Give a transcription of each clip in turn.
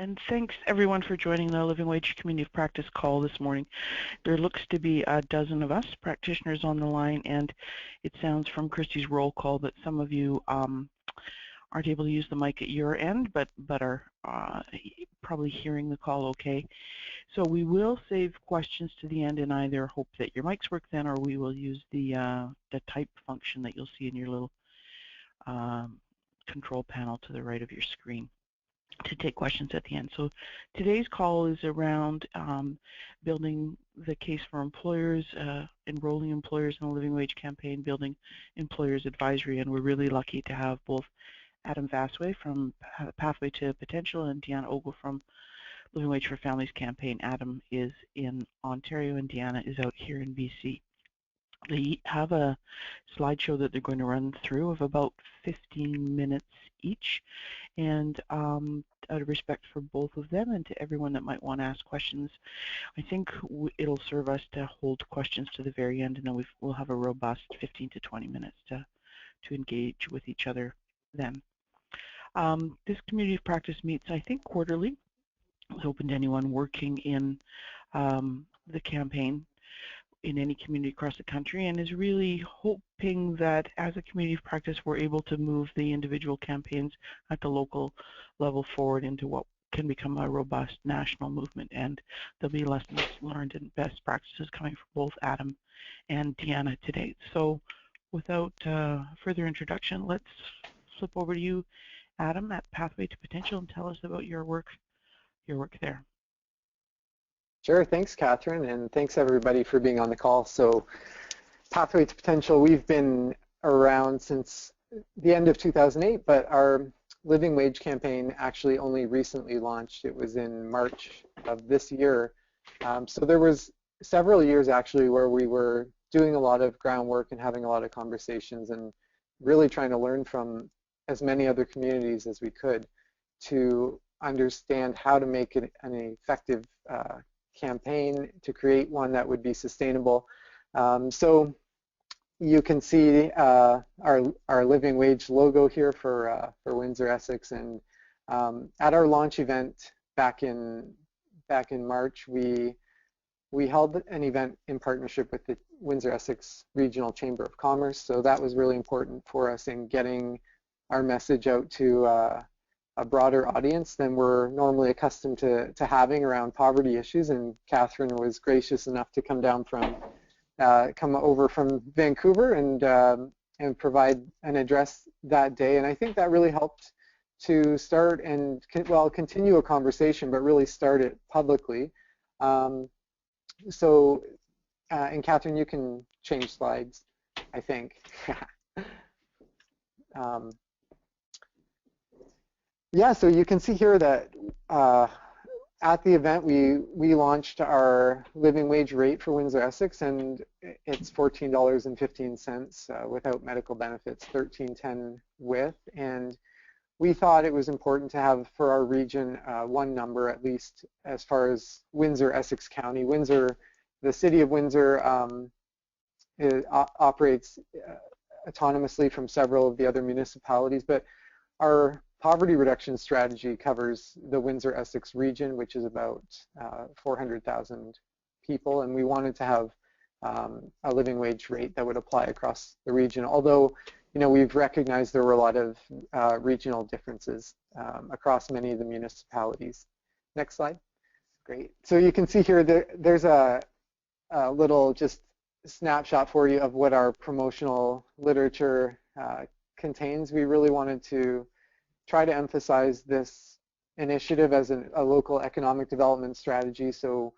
And thanks everyone for joining the Living Wage Community of Practice call this morning. There looks to be a dozen of us practitioners on the line, and it sounds from Christy's roll call that some of you aren't able to use the mic at your end, but are probably hearing the call okay. So we will save questions to the end and either hope that your mics work then, or we will use the type function that you'll see in your little control panel to the right of your screen to take questions at the end. So today's call is around building the case for employers, enrolling employers in the living wage campaign, building employers advisory, and we're really lucky to have both Adam Vasey from Pathway to Potential and Deanna Ogle from Living Wage for Families campaign. Adam is in Ontario and Deanna is out here in BC. They have a slideshow that they're going to run through of about 15 minutes each, and out of respect for both of them and to everyone that might want to ask questions, I think it'll serve us to hold questions to the very end, and then we'll have a robust 15 to 20 minutes to engage with each other then. This community of practice meets, I think, quarterly. It's open to anyone working in the campaign in any community across the country, and is really hoping that as a community of practice we're able to move the individual campaigns at the local level forward into what can become a robust national movement, and there'll be lessons learned and best practices coming from both Adam and Deanna today. So without further introduction, let's flip over to you, Adam, at Pathway to Potential, and tell us about your work there. Sure, thanks Catherine, and thanks everybody for being on the call. So Pathway to Potential, we've been around since the end of 2008, but our living wage campaign actually only recently launched. It was in March of this year. So there was several years actually where we were doing a lot of groundwork and having a lot of conversations and really trying to learn from as many other communities as we could to understand how to make it an effective campaign, to create one that would be sustainable. So you can see our living wage logo here for Windsor Essex, and at our launch event back in March, we held an event in partnership with the Windsor Essex Regional Chamber of Commerce. So that was really important for us in getting our message out to a broader audience than we're normally accustomed to having around poverty issues, and Catherine was gracious enough to come over from Vancouver and provide an address that day, and I think that really helped to start and continue a conversation, but really start it publicly. And Catherine, you can change slides, I think. Yeah, so you can see here that at the event we launched our living wage rate for Windsor Essex, and it's $14.15 without medical benefits, $13.10 with, and we thought it was important to have for our region one number at least as far as Windsor Essex County. Windsor, the city of Windsor operates autonomously from several of the other municipalities, but our poverty reduction strategy covers the Windsor Essex region, which is about 400,000 people, and we wanted to have a living wage rate that would apply across the region. Although, you know, we've recognized there were a lot of regional differences across many of the municipalities. Next slide. Great. So you can see here there's a little just snapshot for you of what our promotional literature contains. We really wanted to try to emphasize this initiative as a local economic development strategy, so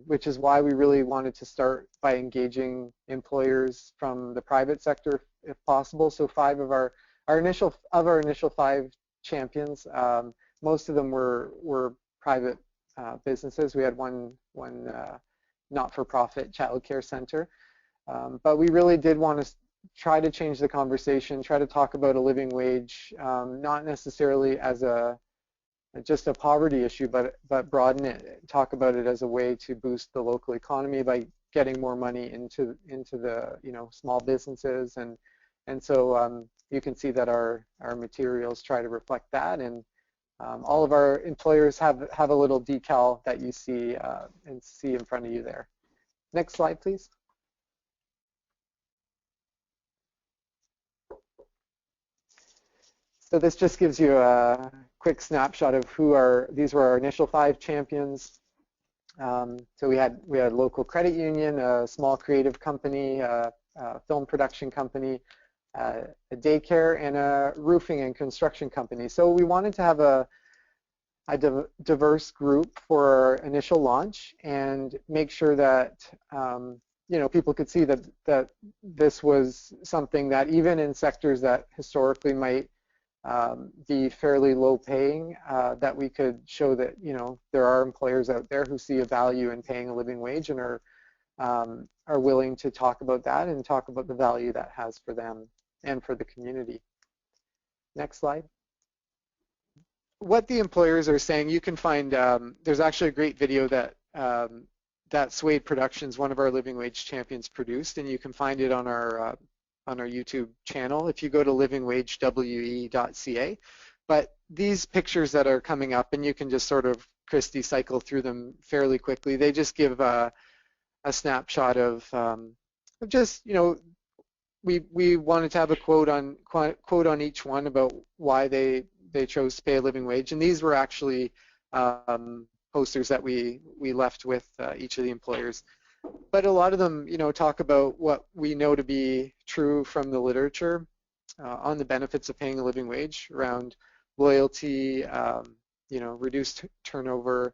which is why we really wanted to start by engaging employers from the private sector if possible. So five of our initial 5 champions, most of them were private businesses. We had one not-for-profit child care center, but we really did want to try to change the conversation, try to talk about a living wage, not necessarily as just a poverty issue, but broaden it, talk about it as a way to boost the local economy by getting more money into the small businesses, and so you can see that our materials try to reflect that, and All of our employers have a little decal that you see and see in front of you there. Next slide, please. So this just gives you a quick snapshot of these were our initial 5 champions. So we had a local credit union, a small creative company, a film production company, a daycare, and a roofing and construction company. So we wanted to have a diverse group for our initial launch and make sure that people could see that this was something that even in sectors that historically might be fairly low paying, that we could show that there are employers out there who see a value in paying a living wage and are willing to talk about that and talk about the value that has for them and for the community. Next slide. What the employers are saying, you can find, there's actually a great video that Suede Productions, one of our living wage champions, produced, and you can find it on our YouTube channel if you go to livingwagewe.ca. But these pictures that are coming up, and you can just sort of, Christy, cycle through them fairly quickly, they just give a snapshot of just, we wanted to have a quote on each one about why they chose to pay a living wage, and these were actually posters that we left with each of the employers. But a lot of them, talk about what we know to be true from the literature on the benefits of paying a living wage around loyalty, reduced turnover,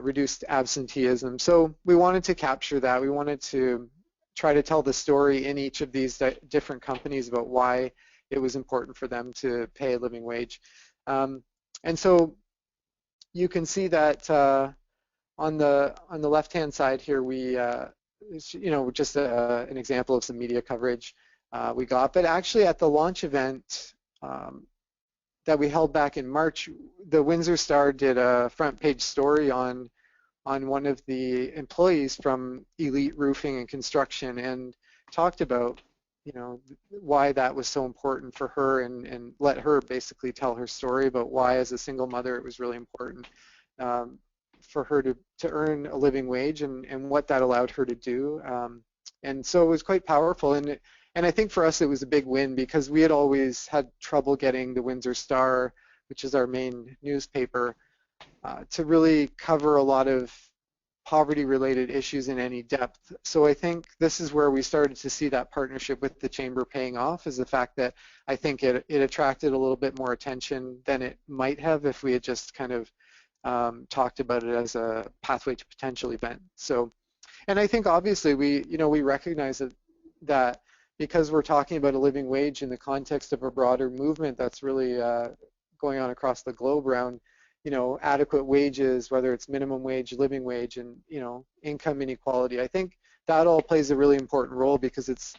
reduced absenteeism. So we wanted to capture that. We wanted to try to tell the story in each of these different companies about why it was important for them to pay a living wage. And so you can see that on the left-hand side here, we just an example of some media coverage we got. But actually, at the launch event that we held back in March, the Windsor Star did a front-page story on one of the employees from Elite Roofing and Construction and talked about why that was so important for her and let her basically tell her story about why, as a single mother, it was really important for her to earn a living wage and what that allowed her to do. And so it was quite powerful. And I think for us it was a big win because we had always had trouble getting the Windsor Star, which is our main newspaper, to really cover a lot of poverty-related issues in any depth. So I think this is where we started to see that partnership with the Chamber paying off, is the fact that I think it attracted a little bit more attention than it might have if we had just kind of talked about it as a pathway to potential event. So, and I think obviously we recognize that because we're talking about a living wage in the context of a broader movement that's really going on across the globe around adequate wages, whether it's minimum wage, living wage, and income inequality. I think that all plays a really important role because it's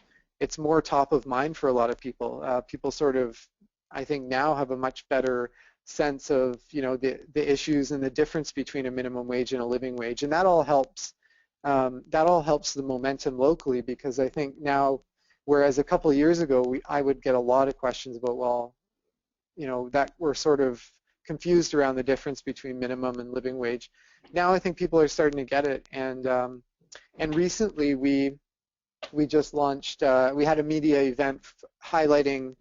more top of mind for a lot of people. People sort of, I think, now have a much better sense of the issues and the difference between a minimum wage and a living wage, and that all helps. That all helps the momentum locally, because I think now, whereas a couple of years ago I would get a lot of questions about, well, that we're sort of confused around the difference between minimum and living wage. Now I think people are starting to get it, and recently we just launched. We had a media event highlighting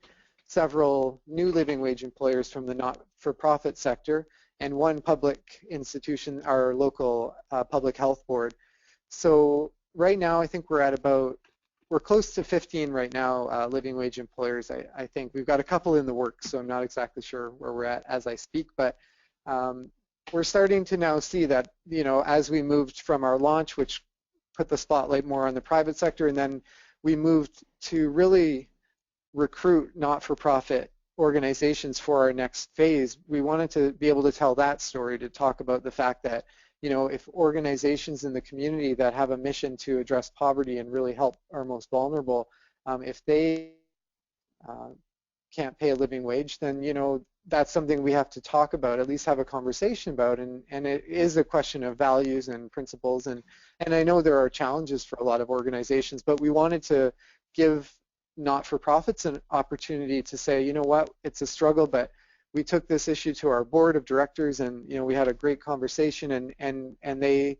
several new living wage employers from the not-for-profit sector and one public institution, our local public health board. So right now I think we're close to 15 right now, living wage employers. I think we've got a couple in the works, so I'm not exactly sure where we're at as I speak, but we're starting to now see that, as we moved from our launch, which put the spotlight more on the private sector, and then we moved to really recruit not-for-profit organizations for our next phase, we wanted to be able to tell that story, to talk about the fact that if organizations in the community that have a mission to address poverty and really help our most vulnerable, if they can't pay a living wage, then that's something we have to talk about, at least have a conversation about, and it is a question of values and principles, and I know there are challenges for a lot of organizations, but we wanted to give not-for-profits an opportunity to say, what, it's a struggle, but we took this issue to our board of directors, and we had a great conversation, and they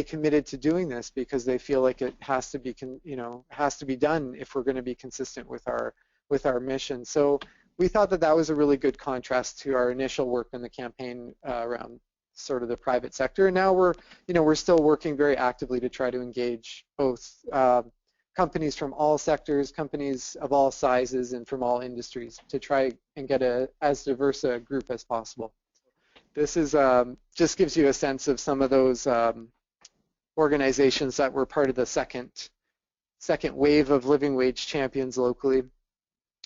committed to doing this because they feel like it has to be has to be done if we're going to be consistent with our mission. So we thought that that was a really good contrast to our initial work in the campaign around sort of the private sector. And now we're still working very actively to try to engage both companies from all sectors, companies of all sizes, and from all industries to try and get as diverse a group as possible. This is just gives you a sense of some of those organizations that were part of the second wave of living wage champions locally.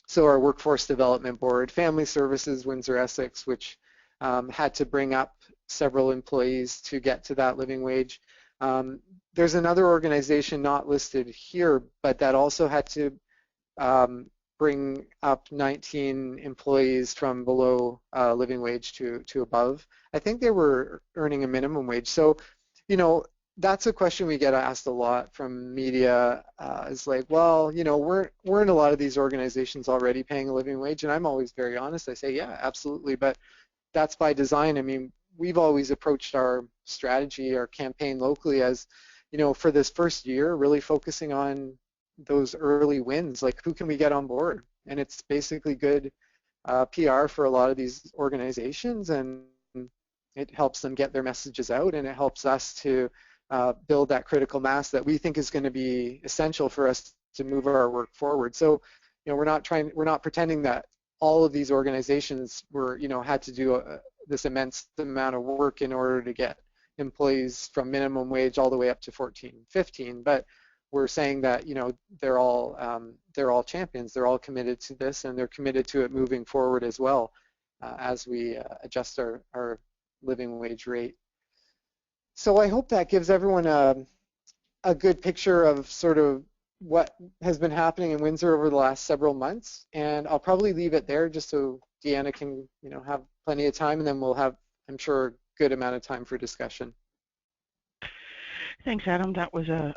So our Workforce Development Board, Family Services Windsor-Essex, which had to bring up several employees to get to that living wage. There's another organization not listed here, but that also had to bring up 19 employees from below living wage to above. I think they were earning a minimum wage. So, that's a question we get asked a lot from media. Is like, well, we're in a lot of these organizations already paying a living wage, and I'm always very honest. I say, yeah, absolutely, but that's by design. I mean, we've always approached our strategy, our campaign locally as, for this first year, really focusing on those early wins, like who can we get on board? And it's basically good PR for a lot of these organizations, and it helps them get their messages out, and it helps us to build that critical mass that we think is going to be essential for us to move our work forward. So, we're not pretending that all of these organizations had to do this immense amount of work in order to get employees from minimum wage all the way up to 14, 15, but we're saying that they're all champions. They're all committed to this, and they're committed to it moving forward as well as we adjust our living wage rate. So I hope that gives everyone a good picture of sort of what has been happening in Windsor over the last several months, and I'll probably leave it there just so Deanna can have plenty of time, and then we'll have, I'm sure, a good amount of time for discussion. Thanks, Adam. That was a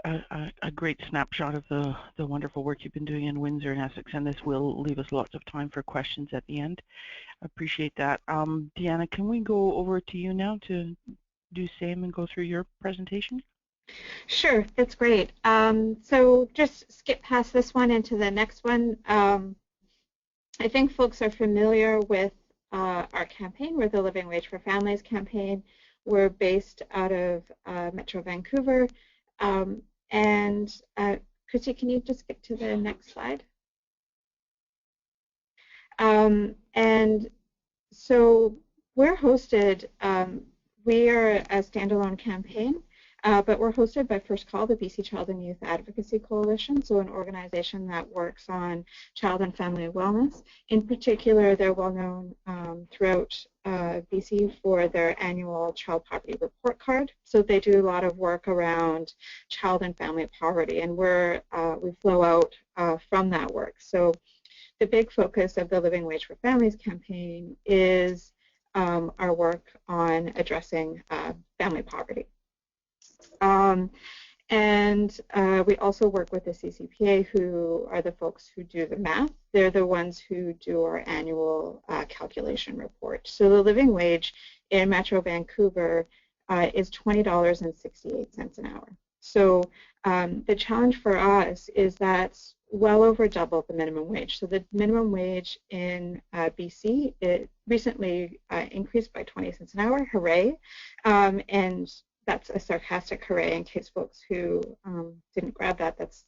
great snapshot of the wonderful work you've been doing in Windsor and Essex, and this will leave us lots of time for questions at the end. I appreciate that. Deanna, can we go over to you now to do same and go through your presentation? Sure, that's great. So just skip past this one into the next one. I think folks are familiar with our campaign. We're the Living Wage for Families campaign. We're based out of Metro Vancouver. And Christy, can you just get to the next slide? And so we're hosted, we are a standalone campaign. But we're hosted by First Call, the BC Child and Youth Advocacy Coalition, so an organization that works on child and family wellness. In particular, they're well known throughout BC for their annual child poverty report card. So they do a lot of work around child and family poverty, and we flow out from that work. So the big focus of the Living Wage for Families campaign is our work on addressing family poverty. And we also work with the CCPA, who are the folks who do the math. They're the ones who do our annual calculation report. So the living wage in Metro Vancouver is $20.68 an hour. So the challenge for us is that's well over double the minimum wage. So the minimum wage in BC, it recently increased by 20 cents an hour, hooray. And that's a sarcastic hooray in case folks who didn't grab that. That's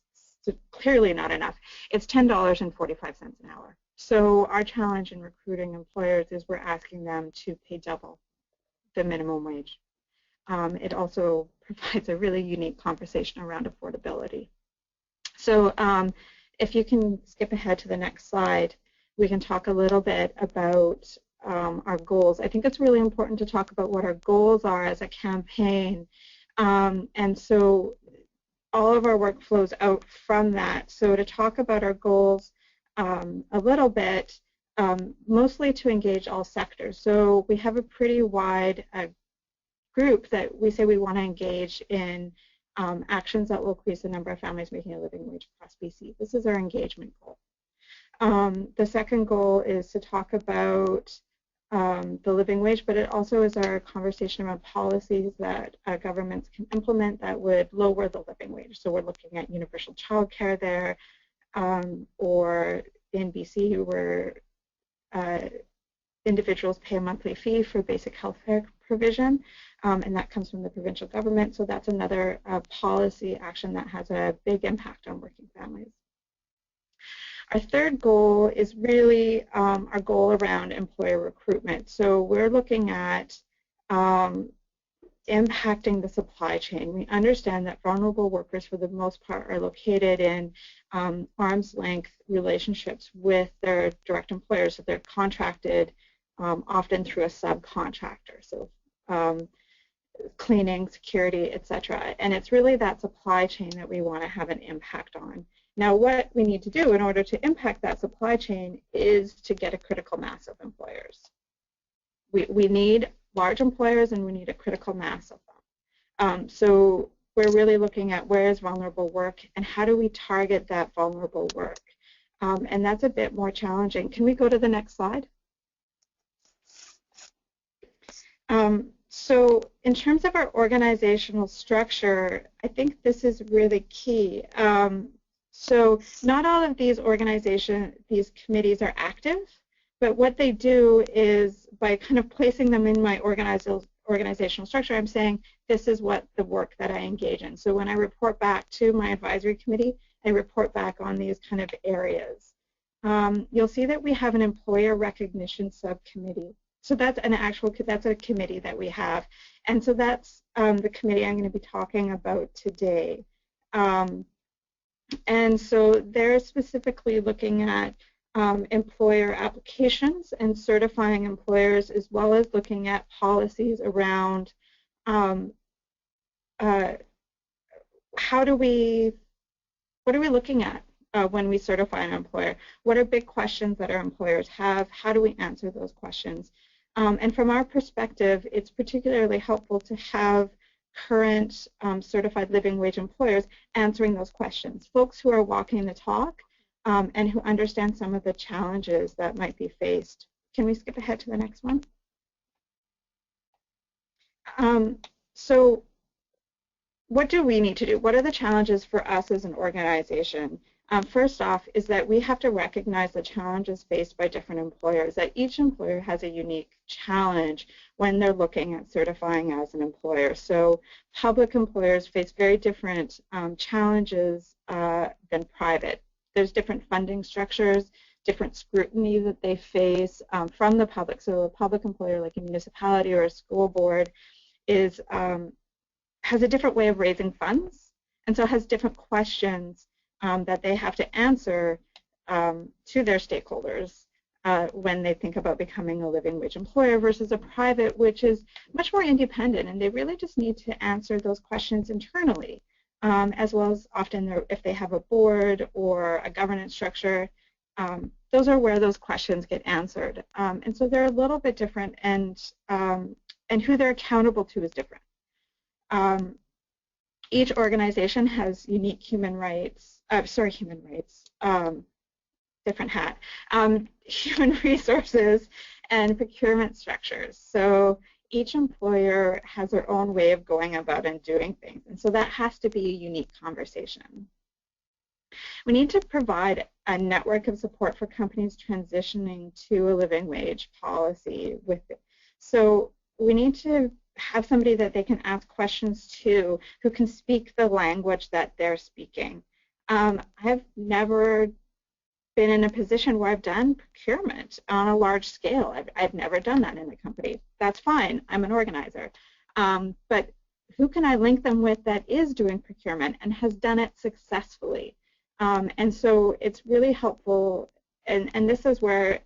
clearly not enough. It's $10.45 an hour. So our challenge in recruiting employers is we're asking them to pay double the minimum wage. It also provides a really unique conversation around affordability. So if you can skip ahead to the next slide, we can talk a little bit about our goals. I think it's really important to talk about what our goals are as a campaign, and so all of our work flows out from that. So to talk about our goals a little bit, mostly to engage all sectors. So we have a pretty wide group that we say we want to engage in actions that will increase the number of families making a living wage across BC. This is our engagement goal. The second goal is to talk about the living wage, but it also is our conversation around policies that governments can implement that would lower the living wage. So we're looking at universal childcare there, or in BC where individuals pay a monthly fee for basic health care provision, and that comes from the provincial government. So that's another policy action that has a big impact on working families. Our third goal is really our goal around employer recruitment. So we're looking at impacting the supply chain. We understand that vulnerable workers, for the most part, are located in arm's length relationships with their direct employers. So they're contracted often through a subcontractor. So cleaning, security, etc. And it's really that supply chain that we want to have an impact on. Now, what we need to do in order to impact that supply chain is to get a critical mass of employers. We need large employers, and we need a critical mass of them. So we're really looking at where is vulnerable work and how do we target that vulnerable work. And that's a bit more challenging. Can we go to the next slide? So in terms of our organizational structure, I think this is really key. So not all of these these committees are active, but what they do is by kind of placing them in my organizational structure, I'm saying this is what the work that I engage in. So when I report back to my advisory committee, I report back on these kind of areas. You'll see that we have an employer recognition subcommittee. So that's a committee that we have. And so that's the committee I'm going to be talking about today. And so they're specifically looking at employer applications and certifying employers, as well as looking at policies around what are we looking at when we certify an employer? What are big questions that our employers have? How do we answer those questions? And from our perspective, it's particularly helpful to have current certified living wage employers answering those questions, folks who are walking the talk and who understand some of the challenges that might be faced. Can we skip ahead to the next one? So what do we need to do? What are the challenges for us as an organization? First off is that we have to recognize the challenges faced by different employers, that each employer has a unique challenge when they're looking at certifying as an employer. So public employers face very different challenges than private. There's different funding structures, different scrutiny that they face from the public. So a public employer like a municipality or a school board has a different way of raising funds, and so has different questions that they have to answer to their stakeholders when they think about becoming a living wage employer versus a private, which is much more independent, and they really just need to answer those questions internally, as well as often if they have a board or a governance structure, those are where those questions get answered. And so they're a little bit different, and who they're accountable to is different. Each organization has unique human resources and procurement structures. So each employer has their own way of going about and doing things, and so that has to be a unique conversation. We need to provide a network of support for companies transitioning to a living wage policy with it. So we need to have somebody that they can ask questions to who can speak the language that they're speaking. I've never been in a position where I've done procurement on a large scale. I've never done that in a company. That's fine. I'm an organizer. But who can I link them with that is doing procurement and has done it successfully? And so it's really helpful, and this is where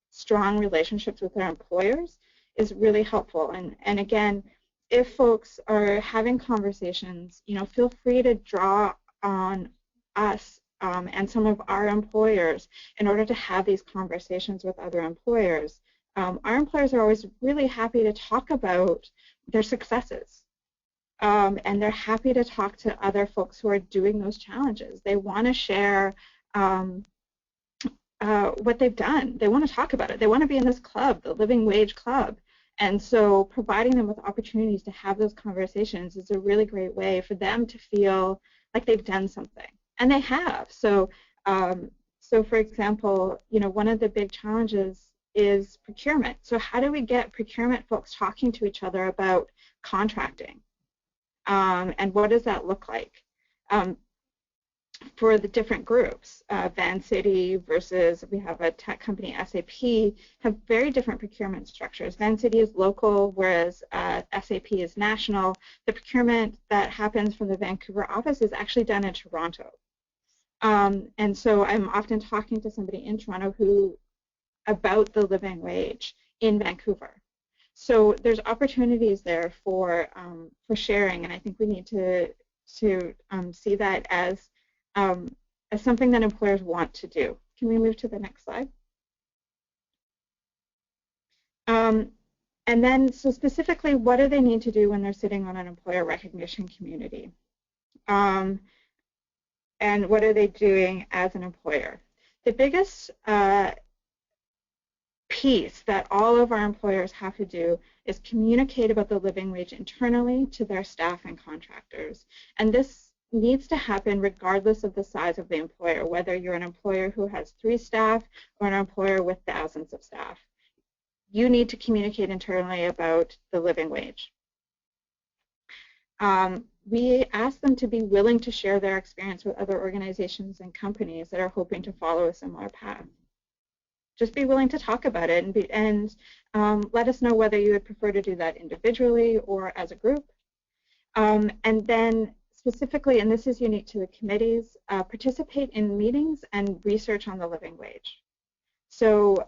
strong relationships with their employers is really helpful. And again, if folks are having conversations, feel free to draw on us and some of our employers in order to have these conversations with other employers. Our employers are always really happy to talk about their successes. And they're happy to talk to other folks who are doing those challenges. They want to share what they've done. They want to talk about it. They want to be in this club, the Living Wage Club. And so providing them with opportunities to have those conversations is a really great way for them to feel like they've done something. And they have. So, so for example, you know, one of the big challenges is procurement. So how do we get procurement folks talking to each other about contracting? And what does that look like? For the different groups, Vancity versus, we have a tech company, SAP, have very different procurement structures. Vancity is local, whereas SAP is national. The procurement that happens from the Vancouver office is actually done in Toronto. And so I'm often talking to somebody in Toronto about the living wage in Vancouver. So there's opportunities there for sharing, and I think we need to see that as something that employers want to do. Can we move to the next slide? And then, so specifically, what do they need to do when they're sitting on an employer recognition community? And what are they doing as an employer? The biggest piece that all of our employers have to do is communicate about the living wage internally to their staff and contractors. And this needs to happen regardless of the size of the employer, whether you're an employer who has 3 staff or an employer with thousands of staff. You need to communicate internally about the living wage. We ask them to be willing to share their experience with other organizations and companies that are hoping to follow a similar path. Just be willing to talk about it and let us know whether you would prefer to do that individually or as a group. And then specifically, and this is unique to the committees, participate in meetings and research on the living wage. So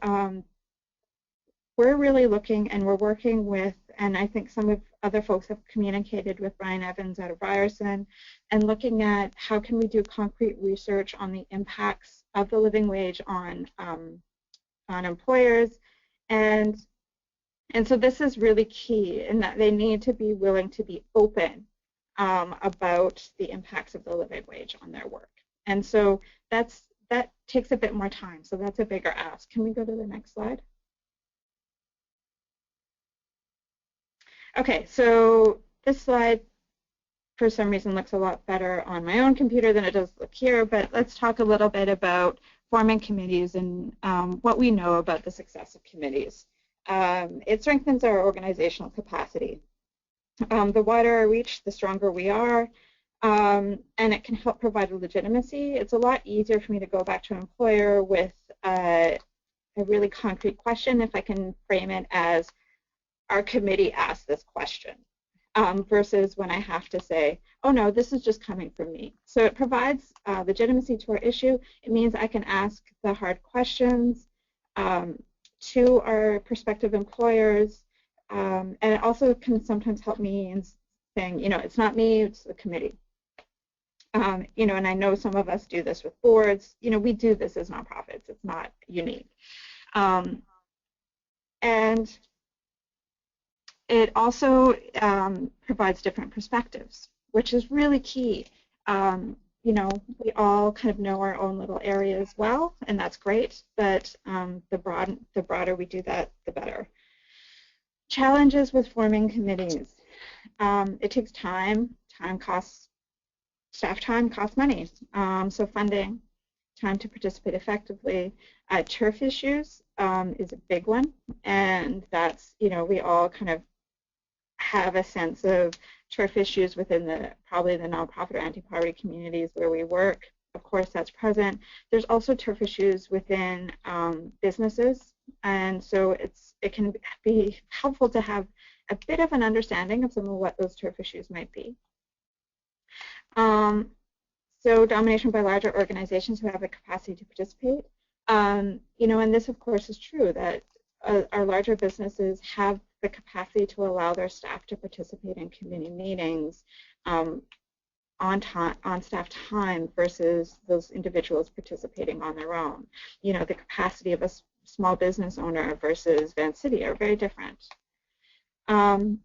we're really looking, and we're working with, and I think some of other folks have communicated with Brian Evans out of Ryerson, and looking at how can we do concrete research on the impacts of the living wage on employers. And so this is really key in that they need to be willing to be open about the impacts of the living wage on their work. And so that takes a bit more time, so that's a bigger ask. Can we go to the next slide? Okay, so this slide for some reason looks a lot better on my own computer than it does look here, but let's talk a little bit about forming committees and what we know about the success of committees. It strengthens our organizational capacity. The wider our reach, the stronger we are, and it can help provide a legitimacy. It's a lot easier for me to go back to an employer with a really concrete question if I can frame it as, our committee asked this question, versus when I have to say, oh no, this is just coming from me. So it provides legitimacy to our issue. It means I can ask the hard questions to our prospective employers, and it also can sometimes help me in saying, you know, it's not me, it's the committee. You know, and I know some of us do this with boards. You know, we do this as nonprofits. It's not unique. And it also provides different perspectives, which is really key. You know, we all kind of know our own little areas well, and that's great, but the broader we do that, the better. Challenges with forming committees. It takes time. Time costs, staff time costs money. So funding, time to participate effectively. Turf issues is a big one, and that's, you know, we all kind of have a sense of turf issues within probably the nonprofit or anti-poverty communities where we work. Of course, that's present. There's also turf issues within businesses, and so it can be helpful to have a bit of an understanding of some of what those turf issues might be. So domination by larger organizations who have the capacity to participate. You know, and this, of course, is true that our larger businesses have the capacity to allow their staff to participate in committee meetings on staff time versus those individuals participating on their own. You know, the capacity of a small business owner versus Vancity are very different. And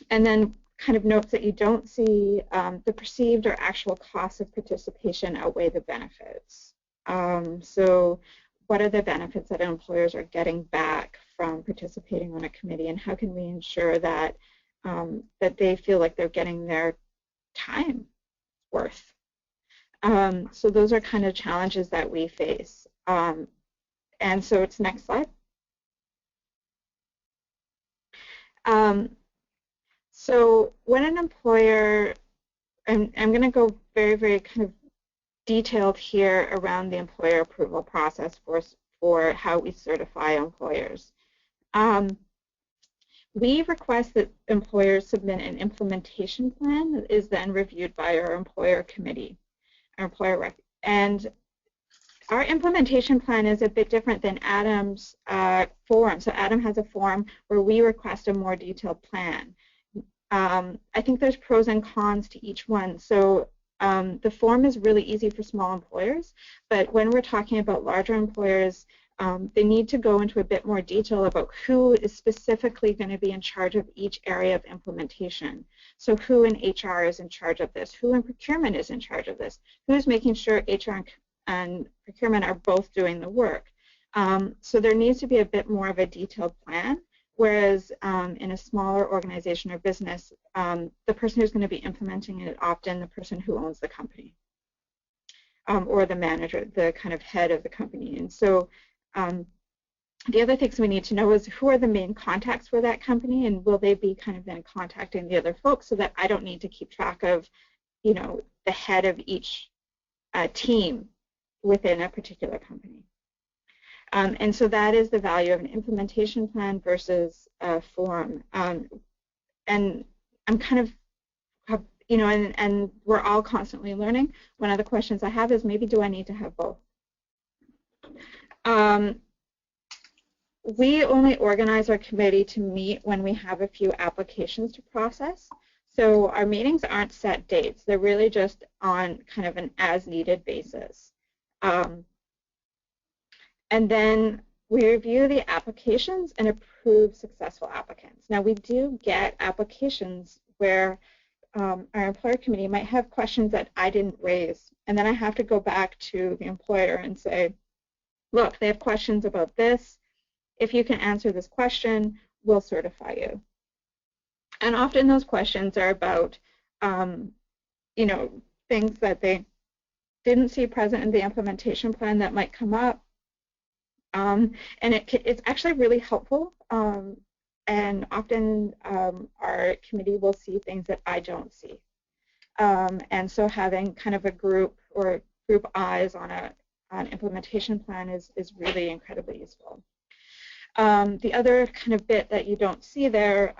then kind of notes that you don't see the perceived or actual costs of participation outweigh the benefits. So what are the benefits that employers are getting back from participating on a committee, and how can we ensure that that they feel like they're getting their time worth. So those are kind of challenges that we face. And so it's next slide. So when an employer, I'm going to go very, very kind of detailed here around the employer approval process for how we certify employers. We request that employers submit an implementation plan that is then reviewed by our employer committee, our employer rep. And our implementation plan is a bit different than Adam's form. So Adam has a form where we request a more detailed plan. I think there's pros and cons to each one. So the form is really easy for small employers, but when we're talking about larger employers, they need to go into a bit more detail about who is specifically going to be in charge of each area of implementation. So who in HR is in charge of this? Who in procurement is in charge of this? Who's making sure HR and procurement are both doing the work? So there needs to be a bit more of a detailed plan, whereas in a smaller organization or business, the person who's going to be implementing it often the person who owns the company or the manager, the kind of head of the company. And so the other things we need to know is who are the main contacts for that company, and will they be kind of then contacting the other folks, so that I don't need to keep track of, you know, the head of each team within a particular company. And so that is the value of an implementation plan versus a form. And I'm kind of, you know, and we're all constantly learning. One of the questions I have is, maybe do I need to have both? We only organize our committee to meet when we have a few applications to process. So our meetings aren't set dates. They're really just on kind of an as-needed basis. And then we review the applications and approve successful applicants. Now, we do get applications where our employer committee might have questions that I didn't raise, and then I have to go back to the employer and say, look, they have questions about this. If you can answer this question, we'll certify you. And often those questions are about, you know, things that they didn't see present in the implementation plan that might come up. And it's actually really helpful. And often our committee will see things that I don't see. And so having kind of a group or group eyes on an implementation plan is really incredibly useful. The other kind of bit that you don't see there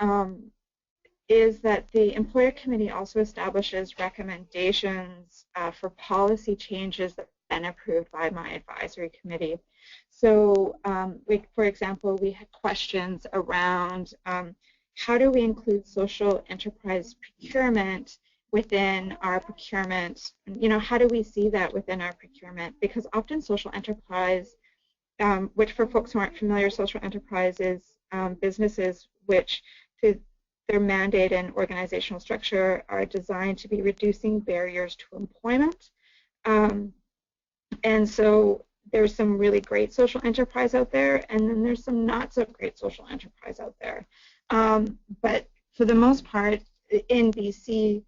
is that the employer committee also establishes recommendations for policy changes that have been approved by my advisory committee. So, for example, we had questions around how do we include social enterprise procurement within our procurement? You know, how do we see that within our procurement? Because often social enterprise, which for folks who aren't familiar, social enterprise is businesses which through their mandate and organizational structure are designed to be reducing barriers to employment. And so there's some really great social enterprise out there, and then there's some not so great social enterprise out there. But for the most part, in BC,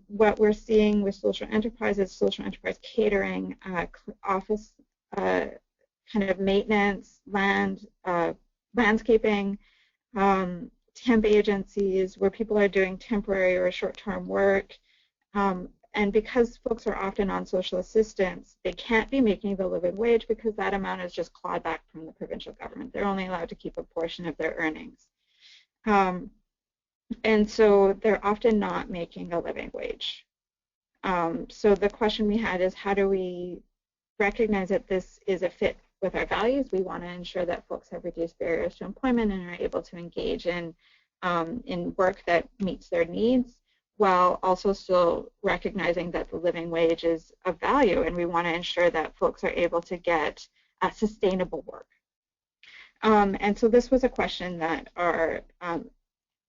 what we're seeing with social enterprise is social enterprise catering, office kind of maintenance, landscaping, temp agencies where people are doing temporary or short-term work. And because folks are often on social assistance, they can't be making the living wage because that amount is just clawed back from the provincial government. They're only allowed to keep a portion of their earnings. And so they're often not making a living wage. So the question we had is, how do we recognize that this is a fit with our values? We want to ensure that folks have reduced barriers to employment and are able to engage in work that meets their needs, while also still recognizing that the living wage is of value, and we want to ensure that folks are able to get sustainable work. And so this was a question that our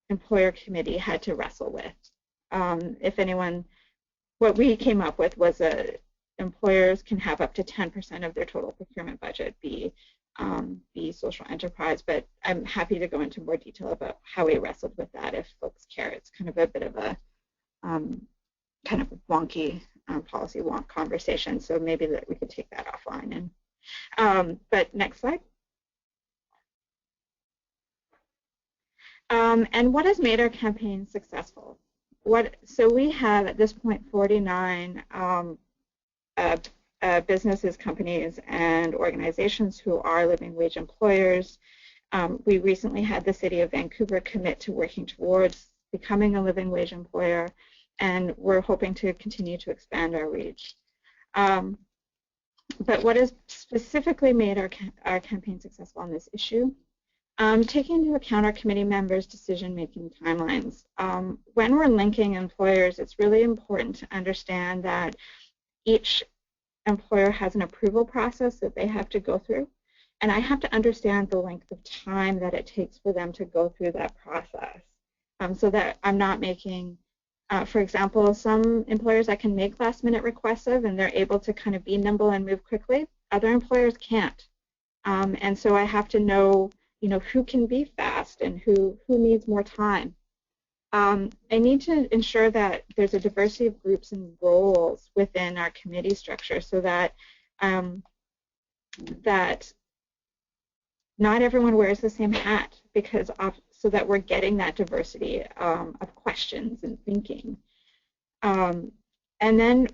employer committee had to wrestle with. If anyone, what we came up with was an employers can have up to 10% of their total procurement budget be social enterprise, but I'm happy to go into more detail about how we wrestled with that if folks care. It's kind of a bit of a kind of wonky policy wonk conversation, so maybe that we could take that offline. And but next slide. And what has made our campaign successful? So we have at this point 49 businesses, companies, and organizations who are living wage employers. We recently had the City of Vancouver commit to working towards becoming a living wage employer, and we're hoping to continue to expand our reach. But what has specifically made our campaign successful on this issue? Taking into account our committee members' decision-making timelines. When we're linking employers, it's really important to understand that each employer has an approval process that they have to go through, and I have to understand the length of time that it takes for them to go through that process, so that I'm not making, for example, some employers I can make last-minute requests of, and they're able to kind of be nimble and move quickly. Other employers can't, and so I have to know, who can be fast and who needs more time. I need to ensure that there's a diversity of groups and roles within our committee structure, so that that not everyone wears the same hat, so that we're getting that diversity of questions and thinking. And then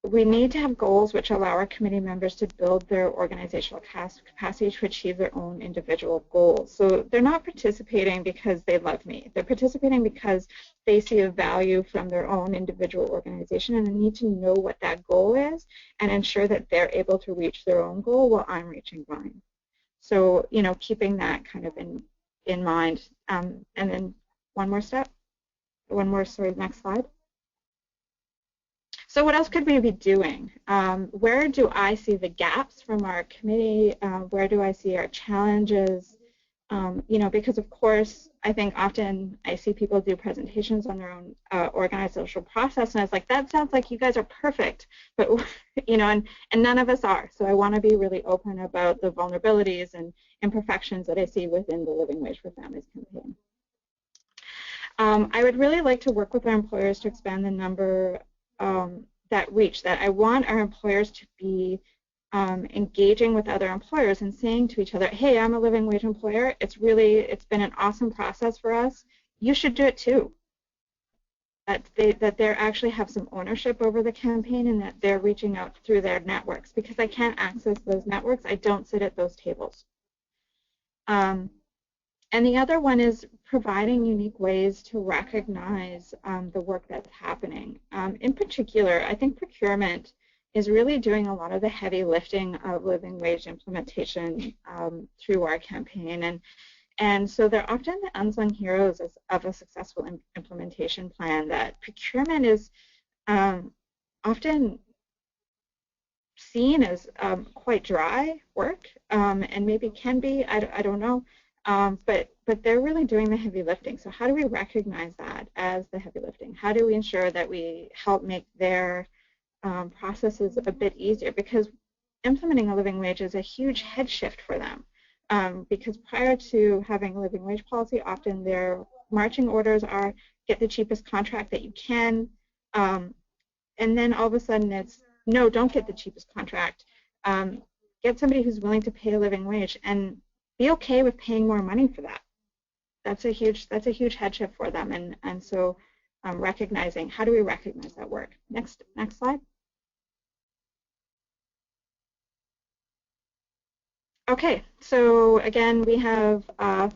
we need to have goals which allow our committee members to build their organizational capacity to achieve their own individual goals. So they're not participating because they love me. They're participating because they see a value from their own individual organization, and they need to know what that goal is and ensure that they're able to reach their own goal while I'm reaching mine. So, keeping that kind of in mind. And then next slide. So what else could we be doing? Where do I see the gaps from our committee? Where do I see our challenges? Because of course, I think often I see people do presentations on their own organizational process, and I was like, that sounds like you guys are perfect, but and none of us are. So I want to be really open about the vulnerabilities and imperfections that I see within the Living Wage for Families campaign. I would really like to work with our employers to expand the number that I want our employers to be engaging with other employers and saying to each other, hey, I'm a living wage employer. It's been an awesome process for us. You should do it too. That they actually have some ownership over the campaign, and that they're reaching out through their networks, because I can't access those networks. I don't sit at those tables. And the other one is providing unique ways to recognize the work that's happening. In particular, I think procurement is really doing a lot of the heavy lifting of living wage implementation through our campaign. And so they're often the unsung heroes of a successful implementation plan. That procurement is often seen as quite dry work, and maybe can be, I don't know. But they're really doing the heavy lifting. So how do we recognize that as the heavy lifting? How do we ensure that we help make their processes a bit easier? Because implementing a living wage is a huge head shift for them. Because prior to having a living wage policy, often their marching orders are get the cheapest contract that you can, and then all of a sudden it's, no, don't get the cheapest contract. Get somebody who's willing to pay a living wage, and be okay with paying more money for that. That's a huge head shift for them, and so recognizing, how do we recognize that work? Next slide. Okay, so again, we have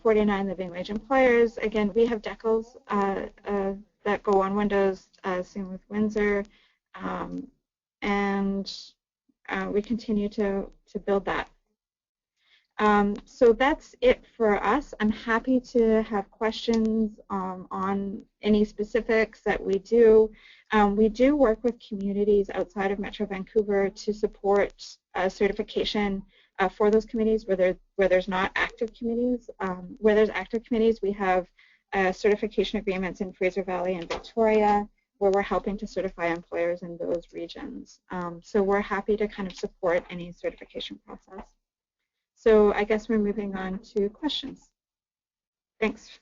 49 living wage employers. Again, we have decals that go on windows, same with Windsor, and we continue to build that. So that's it for us. I'm happy to have questions on any specifics that we do. We do work with communities outside of Metro Vancouver to support certification for those committees where there's not active committees. Where there's active committees, we have certification agreements in Fraser Valley and Victoria, where we're helping to certify employers in those regions. So we're happy to kind of support any certification process. So I guess we're moving on to questions. Thanks.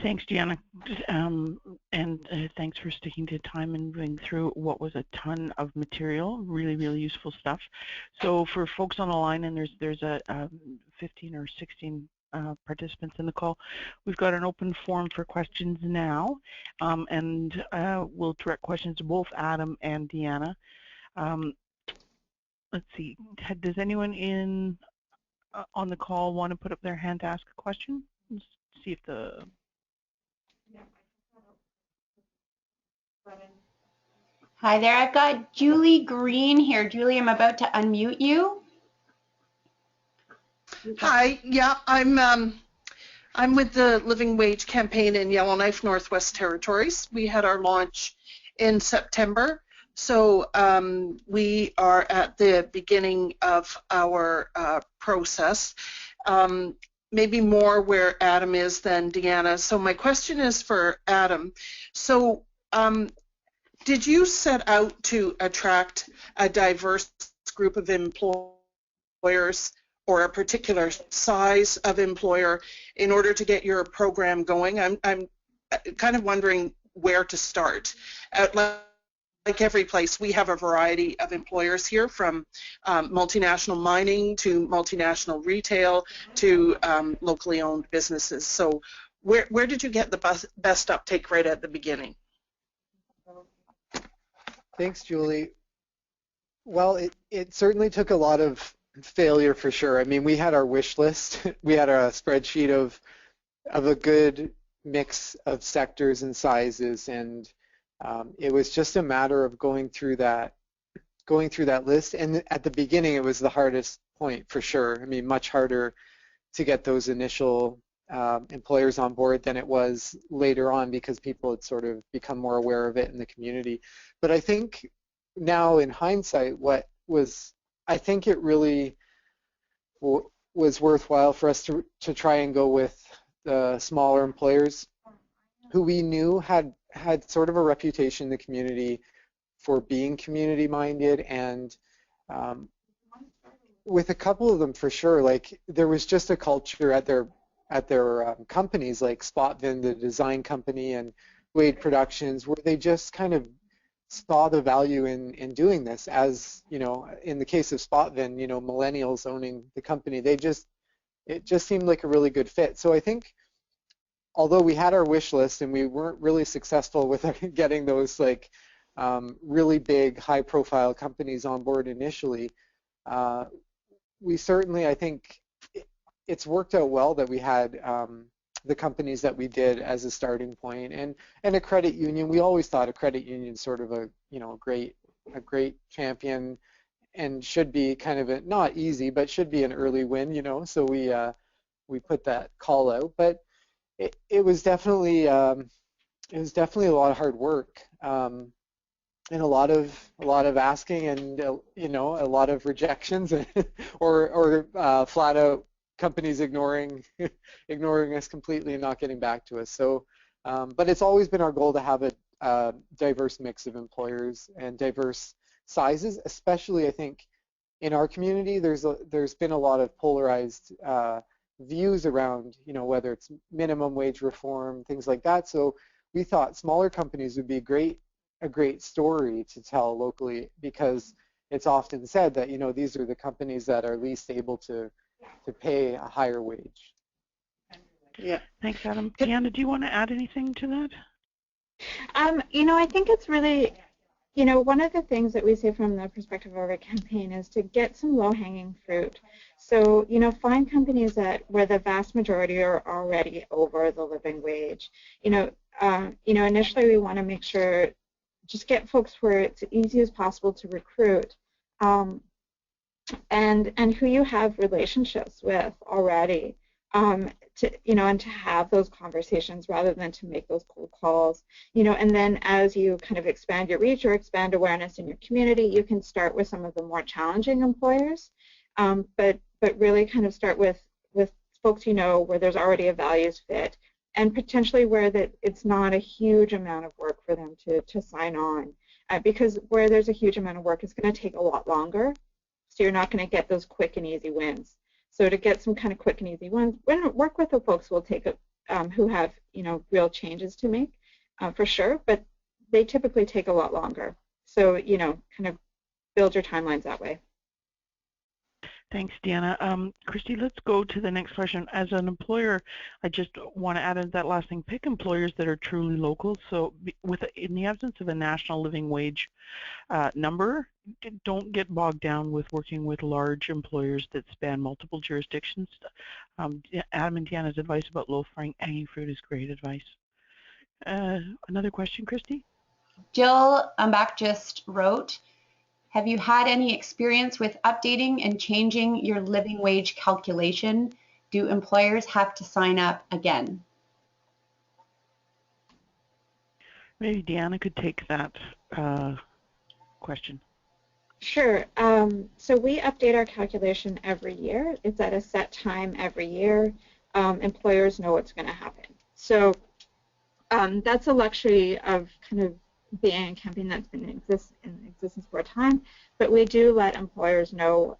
Thanks, Deanna, and thanks for sticking to time and moving through what was a ton of material, really, really useful stuff. So for folks on the line, and there's a 15 or 16 participants in the call, we've got an open forum for questions now, and we'll direct questions to both Adam and Deanna. Let's see, does anyone on the call want to put up their hand to ask a question? Let's see if the... Hi there, I've got Julie Green here. Julie, I'm about to unmute you. Hi, yeah, I'm with the Living Wage campaign in Yellowknife, Northwest Territories. We had our launch in September, so we are at the beginning of our process. Maybe more where Adam is than Deanna. So my question is for Adam. So did you set out to attract a diverse group of employers or a particular size of employer in order to get your program going? I'm kind of wondering where to start. Like every place, we have a variety of employers here, from multinational mining to multinational retail to locally owned businesses. So where did you get the best uptake right at the beginning? Thanks, Julie. Well, it certainly took a lot of failure for sure. I mean, we had our wish list. We had a spreadsheet of a good mix of sectors and sizes, and it was just a matter of going through that list. And at the beginning, it was the hardest point for sure. I mean, much harder to get those initial employers on board than it was later on, because people had sort of become more aware of it in the community. But I think now in hindsight, I think it really was worthwhile for us to try and go with the smaller employers who we knew had sort of a reputation in the community for being community-minded, and with a couple of them for sure, like there was just a culture at their companies like Spotvin, the design company, and Wade Productions, where they just kind of saw the value in doing this. As you know, in the case of Spotvin, you know, millennials owning the company, it just seemed like a really good fit. So I think, although we had our wish list and we weren't really successful with getting those like really big, high-profile companies on board initially, we certainly, I think, it's worked out well that we had the companies that we did as a starting point, and a credit union. We always thought a credit union sort of a great champion, and should be kind of not easy, but should be an early win, you know. So we put that call out, but it was definitely a lot of hard work, and a lot of asking, and you know, a lot of rejections, or flat out companies ignoring us completely and not getting back to us. So, but it's always been our goal to have a diverse mix of employers and diverse sizes, especially I think in our community. There's been a lot of polarized views around, you know, whether it's minimum wage reform, things like that. So we thought smaller companies would be a great story to tell locally, because it's often said that, you know, these are the companies that are least able to pay a higher wage. Yeah. Thanks, Adam. Deanna, do you want to add anything to that? You know, I think it's really, you know, one of the things that we say from the perspective of our campaign is to get some low-hanging fruit. So, you know, find companies where the vast majority are already over the living wage. You know, initially we want to make sure, just get folks where it's as easy as possible to recruit, and who you have relationships with already, and to have those conversations rather than to make those cold calls, you know. And then as you kind of expand your reach or expand awareness in your community, you can start with some of the more challenging employers, but really kind of start with folks, you know, where there's already a values fit, and potentially where that it's not a huge amount of work for them to sign on. Because where there's a huge amount of work, it's going to take a lot longer, so you're not going to get those quick and easy wins. So to get some kind of quick and easy wins, work with the folks will take who have real changes to make for sure, but they typically take a lot longer. So kind of build your timelines that way. Thanks, Deanna. Christy, let's go to the next question. As an employer, I just want to add in that last thing, pick employers that are truly local. So in the absence of a national living wage number, don't get bogged down with working with large employers that span multiple jurisdictions. Adam and Deanna's advice about low-hanging fruit is great advice. Another question, Christy? Jill Umbach just wrote, have you had any experience with updating and changing your living wage calculation? Do employers have to sign up again? Maybe Deanna could take that question. Sure. So we update our calculation every year. It's at a set time every year. Employers know what's going to happen. So that's a luxury of kind of being a campaign that's been in existence for a time, but we do let employers know.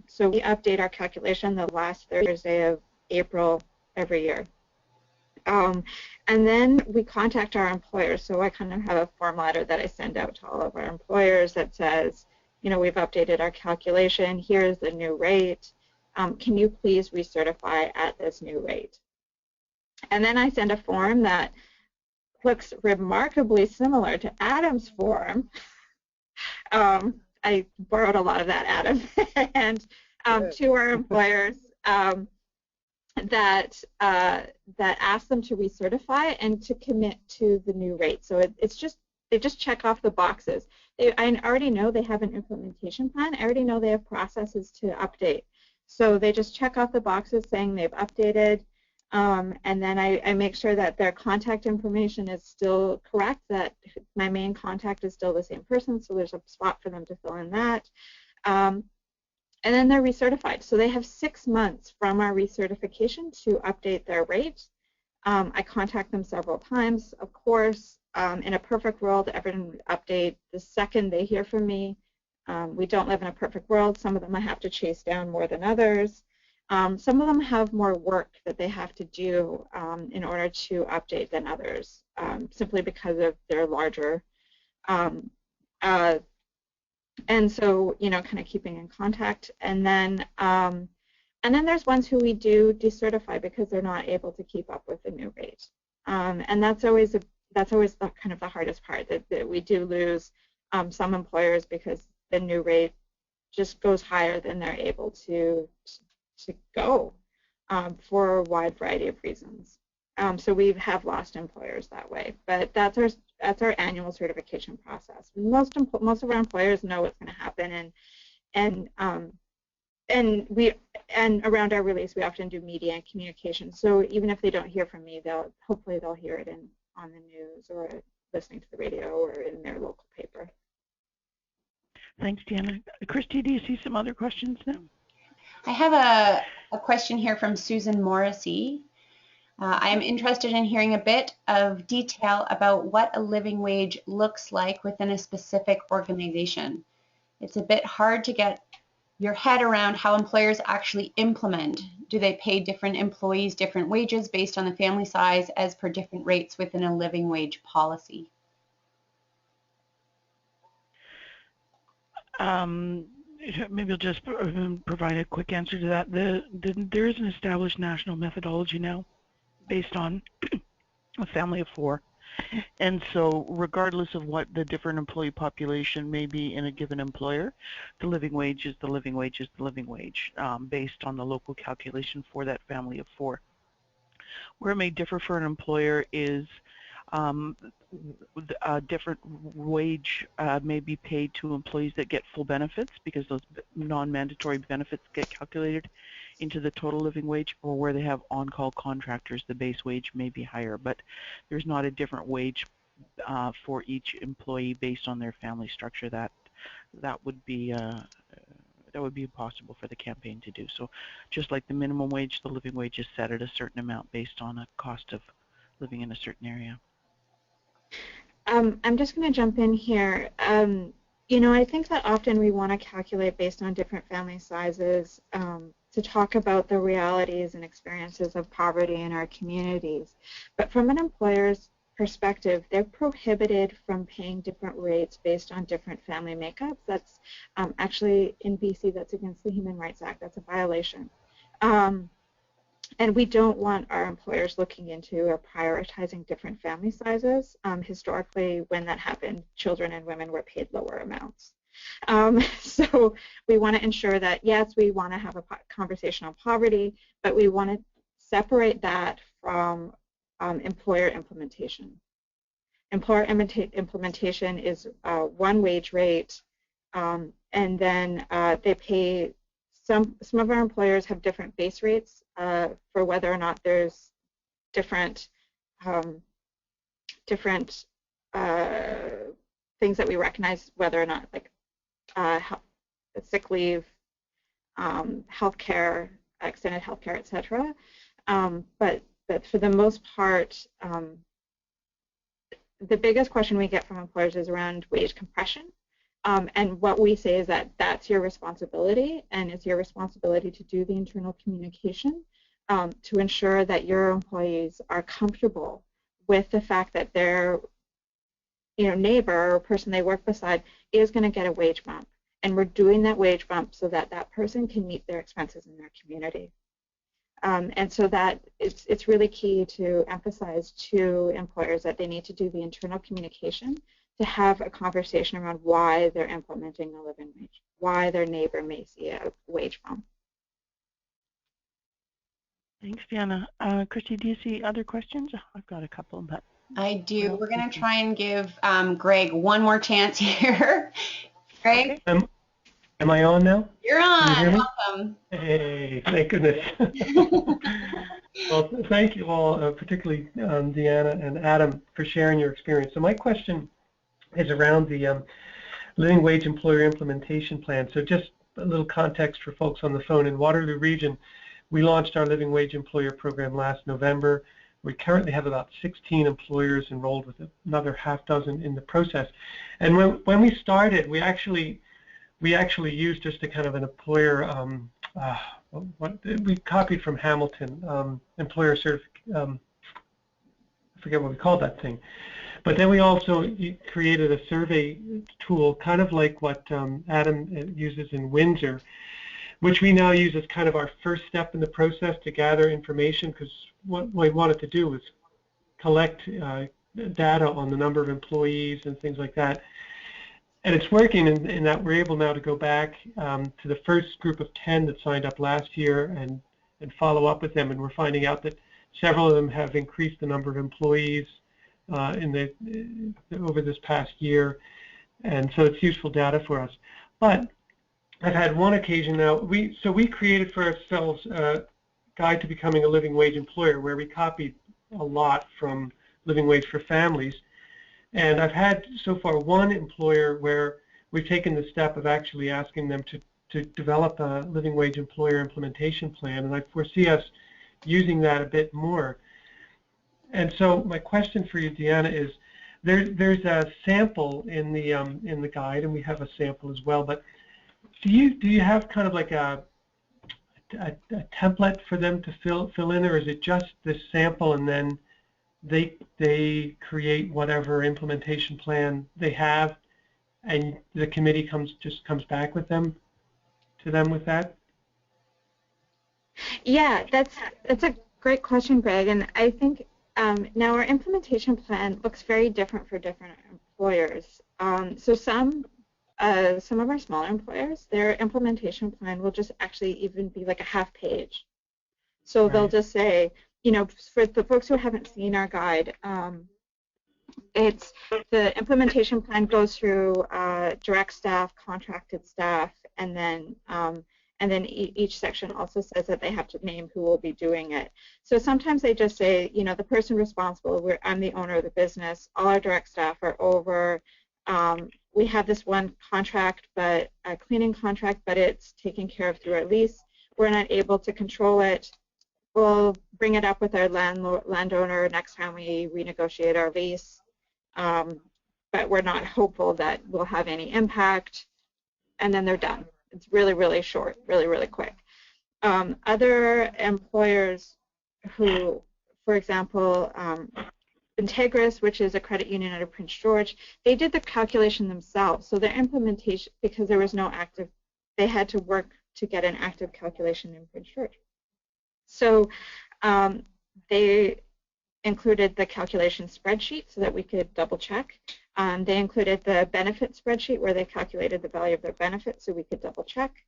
So we update our calculation the last Thursday of April every year. And then we contact our employers. So I kind of have a form letter that I send out to all of our employers that says, we've updated our calculation. Here's the new rate. Can you please recertify at this new rate? And then I send a form that looks remarkably similar to Adam's form. I borrowed a lot of that, Adam, and to our employers that ask them to recertify and to commit to the new rate. So they just check off the boxes. I already know they have an implementation plan. I already know they have processes to update. So they just check off the boxes saying they've updated. And then I make sure that their contact information is still correct, that my main contact is still the same person, so there's a spot for them to fill in that. And then they're recertified. So they have 6 months from our recertification to update their rate. I contact them several times, of course. In a perfect world, everyone would update the second they hear from me. We don't live in a perfect world. Some of them I have to chase down more than others. Some of them have more work that they have to do in order to update than others, simply because of their larger. And so, kind of keeping in contact. And then there's ones who we do decertify because they're not able to keep up with the new rate. And that's always the kind of the hardest part, that we do lose some employers because the new rate just goes higher than they're able to go for a wide variety of reasons. So we have lost employers that way, but that's our annual certification process. Most of our employers know what's going to happen, and around our release we often do media and communication. So even if they don't hear from me, hopefully they'll hear it on the news or listening to the radio or in their local paper. Thanks, Deanna. Christy, do you see some other questions now? I have a question here from Susan Morrissey. I am interested in hearing a bit of detail about what a living wage looks like within a specific organization. It's a bit hard to get your head around how employers actually implement. Do they pay different employees different wages based on the family size as per different rates within a living wage policy? Maybe I'll just provide a quick answer to that. There is an established national methodology now based on a family of 4. And so regardless of what the different employee population may be in a given employer, the living wage is the living wage is the living wage based on the local calculation for that family of 4. Where it may differ for an employer is a different wage may be paid to employees that get full benefits, because those non-mandatory benefits get calculated into the total living wage, or where they have on-call contractors, the base wage may be higher, but there's not a different wage for each employee based on their family structure. That would be impossible for the campaign to do. So just like the minimum wage, the living wage is set at a certain amount based on a cost of living in a certain area. I'm just going to jump in here. You know, I think that often we want to calculate based on different family sizes to talk about the realities and experiences of poverty in our communities. But from an employer's perspective, they're prohibited from paying different rates based on different family makeups. That's actually in BC, that's against the Human Rights Act. That's a violation. And we don't want our employers looking into or prioritizing different family sizes. Historically, when that happened, children and women were paid lower amounts. So we want to ensure that, yes, we want to have a conversation on poverty, but we want to separate that from employer implementation. Employer implementation is one wage rate, and then they pay. Some of our employers have different base rates for whether or not there's different things that we recognize, whether or not, like sick leave, healthcare, extended healthcare, etc. But for the most part, the biggest question we get from employers is around wage compression. And what we say is that that's your responsibility, and it's your responsibility to do the internal communication to ensure that your employees are comfortable with the fact that their neighbor or person they work beside is going to get a wage bump. And we're doing that wage bump so that that person can meet their expenses in their community. And so that it's really key to emphasize to employers that they need to do the internal communication to have a conversation around why they're implementing a living wage, why their neighbor may see a wage bump. Thanks, Deanna. Christy, do you see other questions? I've got a couple, but I do. We're going to try and give Greg one more chance here. Greg? Okay. Am I on now? You're on. Can you hear me? Welcome. Hey, thank goodness. Well, thank you all, particularly Deanna and Adam, for sharing your experience. So my question is around the Living Wage Employer Implementation Plan. So just a little context for folks on the phone. In Waterloo Region, we launched our Living Wage Employer program last November. We currently have about 16 employers enrolled, with another half dozen in the process. And when we started, we actually used just a kind of an employer, we copied from Hamilton, employer certificate, I forget what we called that thing. But then we also created a survey tool, kind of like what Adam uses in Windsor, which we now use as kind of our first step in the process to gather information, because what we wanted to do was collect data on the number of employees and things like that. And it's working in that we're able now to go back to the first group of 10 that signed up last year and follow up with them, and we're finding out that several of them have increased the number of employees over this past year, and so it's useful data for us. But I've had one occasion now, we created for ourselves a guide to becoming a living wage employer, where we copied a lot from Living Wage for Families. And I've had so far one employer where we've taken the step of actually asking them to develop a living wage employer implementation plan, and I foresee us using that a bit more. And so my question for you, Deanna, is there's a sample in the guide, and we have a sample as well. But do you have kind of like a template for them to fill in, or is it just this sample and then they create whatever implementation plan they have, and the committee comes back with them with that? Yeah, that's a great question, Greg. And I think now our implementation plan looks very different for different employers. So some of our smaller employers, their implementation plan will just actually even be like a half page. So right. They'll just say, for the folks who haven't seen our guide, it's the implementation plan goes through direct staff, contracted staff, and then each section also says that they have to name who will be doing it. So sometimes they just say, the person responsible, I'm the owner of the business, all our direct staff are over, we have this one contract, but a cleaning contract, but it's taken care of through our lease. We're not able to control it. we'll bring it up with our landowner next time we renegotiate our lease, but we're not hopeful that we'll have any impact, and then they're done. It's really, really short, really, really quick. Other employers who, for example, Integris, which is a credit union out of Prince George, they did the calculation themselves. So their implementation, because there was no active, they had to work to get an active calculation in Prince George. So they included the calculation spreadsheet so that we could double check. They included the benefit spreadsheet where they calculated the value of their benefits so we could double check.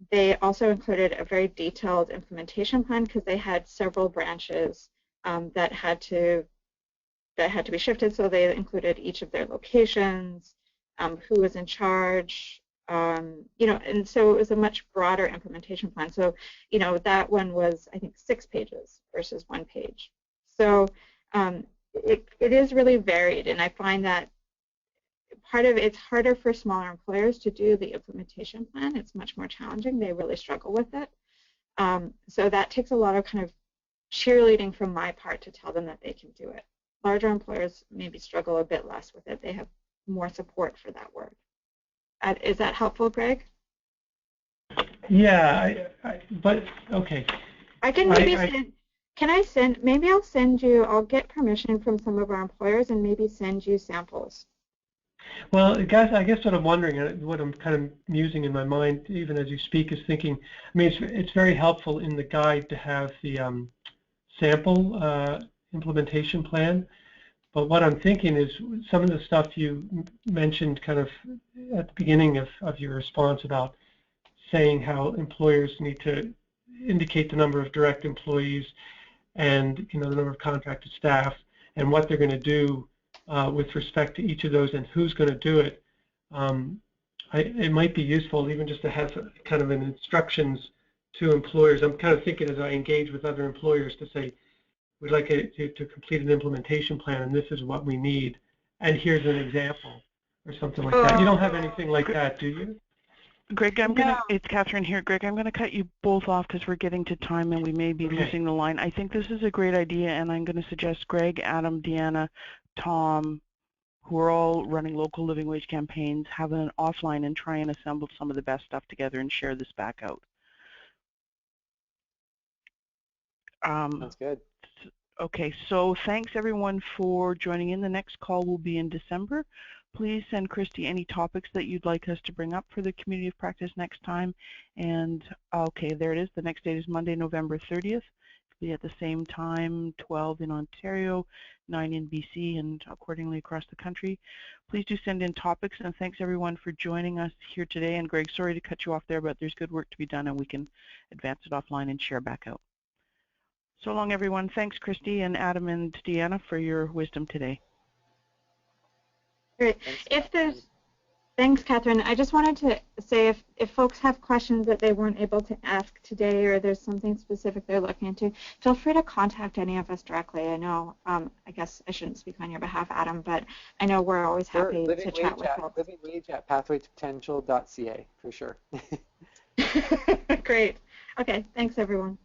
They also included a very detailed implementation plan because they had several branches that had to be shifted. So they included each of their locations, who was in charge, and so it was a much broader implementation plan. So, that one was, I think, 6 pages versus 1 page. So it is really varied, and I find that it's harder for smaller employers to do the implementation plan. It's much more challenging. They really struggle with it. So that takes a lot of kind of cheerleading from my part to tell them that they can do it. Larger employers maybe struggle a bit less with it. They have more support for that work. Is that helpful, Greg? Yeah, but okay. I can maybe I'll get permission from some of our employers and maybe send you samples. Well, I guess what I'm wondering, what I'm kind of musing in my mind, even as you speak, is thinking, I mean, it's very helpful in the guide to have the sample implementation plan. But what I'm thinking is some of the stuff you mentioned kind of at the beginning of your response about saying how employers need to indicate the number of direct employees and the number of contracted staff and what they're going to do with respect to each of those and who's going to do it. It might be useful even just to have kind of an instructions to employers. I'm kind of thinking as I engage with other employers to say, we'd like to complete an implementation plan, and this is what we need, and here's an example, or something like that. You don't have anything like that, do you? Greg, it's Catherine here. Greg, I'm going to cut you both off because we're getting to time and we may be losing the line. I think this is a great idea, and I'm going to suggest Greg, Adam, Deanna, Tom, who are all running local living wage campaigns, have an offline and try and assemble some of the best stuff together and share this back out. That's good. Okay, so thanks everyone for joining in. The next call will be in December. Please send Christy any topics that you'd like us to bring up for the community of practice next time. And okay, there it is. The next date is Monday, November 30th. It'll be at the same time, 12 in Ontario, 9 in BC, and accordingly across the country. Please do send in topics, and thanks everyone for joining us here today. And Greg, sorry to cut you off there, but there's good work to be done, and we can advance it offline and share back out. So long, everyone. Thanks, Christy and Adam and Deanna, for your wisdom today. Great. Thanks, Catherine. I just wanted to say if folks have questions that they weren't able to ask today, or there's something specific they're looking into, feel free to contact any of us directly. I know, I guess I shouldn't speak on your behalf, Adam, but I know we're always happy to chat with folks. livingwage@pathwaytopotential.ca for sure. Great. Okay. Thanks, everyone.